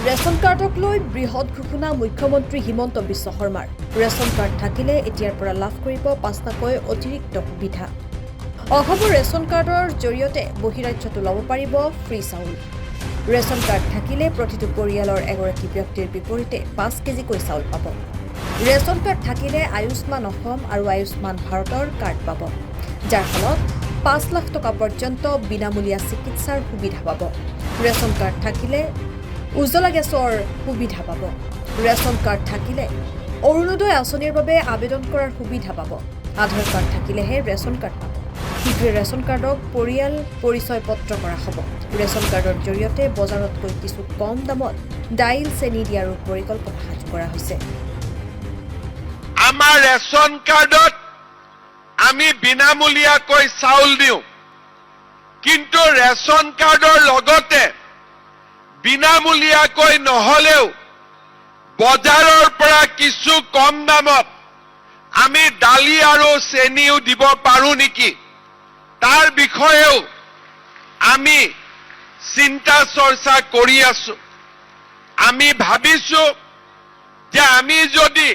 Ration কাৰ্ডক লৈ বৃহৎ ঘোষণা মুখ্যমন্ত্ৰী হিমন্ত বিশ্ব শৰ্মাৰ। ৰেচন কাৰ্ড থাকিলে এতিয়াৰ পৰা লাভ কৰিব ৫টাকৈ অতিৰিক্ত সুবিধা। অসমৰ ৰেচন কাৰ্ডৰ জৰিয়তে বহিৰাজ্যতো ল'ব পাৰিব ফ্ৰী চাউল। ৰেচন কাৰ্ড থাকিলে প্ৰতিটো পৰিয়ালৰ এগৰাকী ব্যক্তিৰ বিপৰীতে ৫ কেজিকৈ চাউল পাব। ৰেচন কাৰ্ড থাকিলে আয়ুষ্মান অসম আৰু আয়ুষ্মান ভাৰতৰ কাৰ্ড পাব, যাৰ ফলত ৫ লাখ টকা পৰ্যন্ত বিনামূলীয়া চিকিৎসাৰ সুবিধা পাব। ৰেচন কাৰ্ড থাকিলে উজ্জ্বলা গেছৰ সুবিধা পাব। ৰেচন কাৰ্ড থাকিলে অৰুণোদয় আঁচনিৰ বাবে আবেদন কৰাৰ সুবিধা পাব। আধাৰ কাৰ্ড থাকিলেহে ৰেচন কাৰ্ড পাব। শীঘ্ৰে ৰেচন কাৰ্ডক পৰিয়াল পৰিচয় পত্ৰ কৰা হ'ব। ৰেচন কাৰ্ডৰ জৰিয়তে বজাৰতকৈ কিছু কম দামত দাইল চেনি দিয়াৰো পৰিকল্পনা সাজু কৰা হৈছে। আমাৰ ৰেচন কাৰ্ডত আমি বিনামূলীয়াকৈ চাউল দিওঁ, কিন্তু ৰেচন কাৰ্ডৰ লগতে বিনামূলীয়াকৈ নহলেও বজাৰৰ পৰা কিছু কম দামত আমি দালি আৰু চেনিও দিব পাৰো নেকি, তাৰ বিষয়েও আমি চিন্তা চৰ্চা কৰি আছো। আমি ভাবিছো যে আমি যদি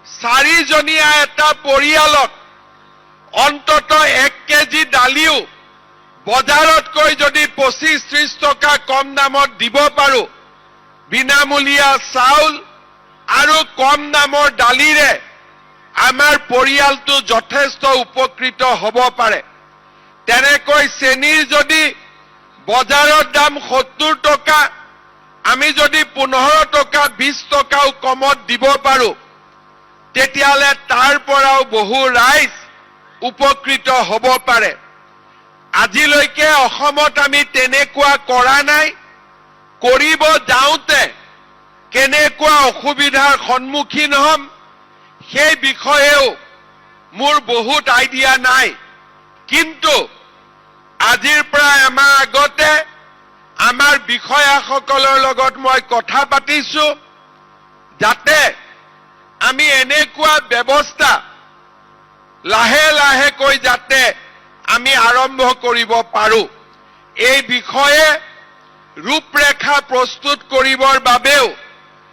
4জনীয়া এটা পৰিয়ালক অন্তত 1 কেজি দালিও বজাৰতকৈ যদি 25-30 টকা কম দামত দিব পাৰো, বিনামূলীয়া চাউল আৰু কম দামৰ দালিৰে আমাৰ পৰিয়ালটো যথেষ্ট উপকৃত হ'ব পাৰে। তেনেকৈ চেনিৰ যদি বজাৰৰ দাম 70 টকা, আমি যদি 15 টকা 20 টকাও কমত দিব পাৰো, তেতিয়াহ'লে তাৰ পৰাও বহু ৰাইজ উপকৃত হ'ব পাৰে। আজিলৈকে অসমত আমি তেনেকুৱা কৰা নাই। কৰিব যাওঁতে কেনেকুৱা অসুবিধাৰ সন্মুখীন হ'ম সেই বিষয়েও মোৰ বহুত আইডিয়া নাই, কিন্তু আজিৰ পৰা এমাহ আগতে আমাৰ বিষয়াসকলৰ লগত মই কথা পাতিছো, যাতে আমি এনেকুৱা ব্যৱস্থা লাহে লাহেকৈ যাতে আমি আৰম্ভ কৰিব পাৰো। এই বিষয়ে ৰূপৰেখা প্ৰস্তুত কৰিবৰ বাবেও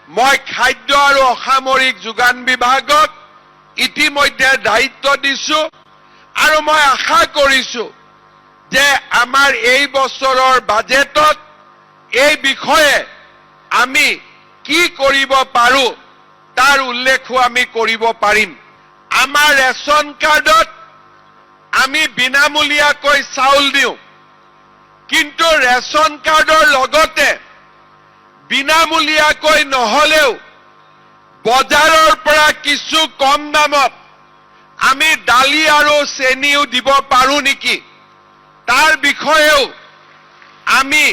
মই খাদ্য আৰু অসামৰিক যোগান বিভাগক ইতিমধ্যে দায়িত্ব দিছো, আৰু মই আশা কৰিছো যে আমাৰ এই বছৰৰ বাজেটত এই বিষয়ে আমি কি কৰিব পাৰো তাৰ উল্লেখো আমি কৰিব পাৰিম। আমাৰ ৰেচন কাৰ্ডত আমি বিনামূলীয়াকৈ চাউল দিওঁ, কিন্তু ৰেচন কাৰ্ডৰ লগতে বিনামূলীয়াকৈ নহলেও বজাৰৰ পৰা কিছু কম দামত আমি দালি আৰু চেনিও দিব পাৰো নেকি, তাৰ বিষয়েও আমি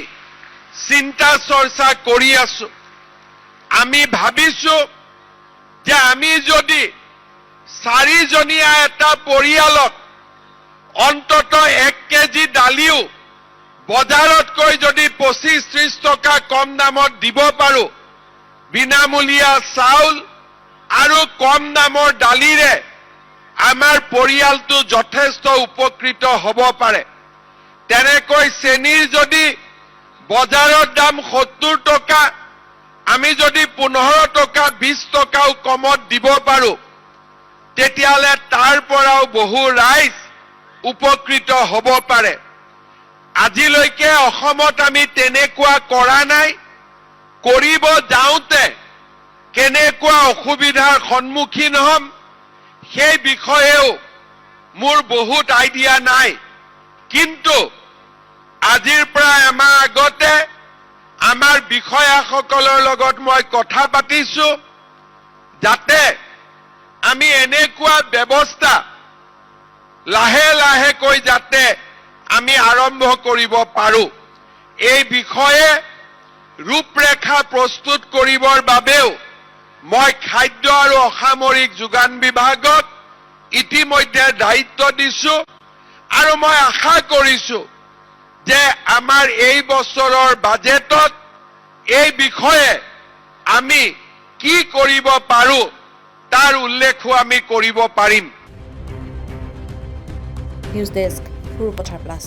চিন্তা চৰ্চা কৰি আছো। আমি ভাবিছো যে আমি যদি 4জনীয়া এটা পৰিয়ালক অন্তত 1 কেজি দালিও বজাৰতকৈ যদি 25-30 টকা কম দামত দিব পাৰো, বিনামূলীয়া চাউল আৰু কম দামৰ দালিৰে আমাৰ পৰিয়ালটো যথেষ্ট উপকৃত হ'ব পাৰে। তেনেকৈ চেনিৰ যদি বজাৰৰ দাম 70 টকা, আমি যদি 15 টকা 20 টকাও কমত দিব পাৰো, তেতিয়াহ'লে তাৰ পৰাও বহু ৰাইজ উপকৃত হ'ব পাৰে। আজিলৈকে অসমত আমি তেনেকুৱা কৰা নাই। কৰিব যাওঁতে কেনেকুৱা অসুবিধাৰ সন্মুখীন হ'ম সেই বিষয়েও মোৰ বহুত আইডিয়া নাই, কিন্তু আজিৰ পৰা এমাহ আগতে আমাৰ বিষয়াসকলৰ লগত মই কথা পাতিছো, যাতে আমি এনেকুৱা ব্যৱস্থা লাহে লাহেকৈ যাতে আমি আৰম্ভ কৰিব পাৰো। এই বিষয়ে ৰূপৰেখা প্ৰস্তুত কৰিবৰ বাবেও মই খাদ্য আৰু অসামৰিক যোগান বিভাগক ইতিমধ্যে দায়িত্ব দিছো, আৰু মই আশা কৰিছো যে আমাৰ এই বছৰৰ বাজেটত এই বিষয়ে আমি কি কৰিব পাৰো তাৰ উল্লেখো আমি কৰিব পাৰিম। News desk, Purbapathar plus.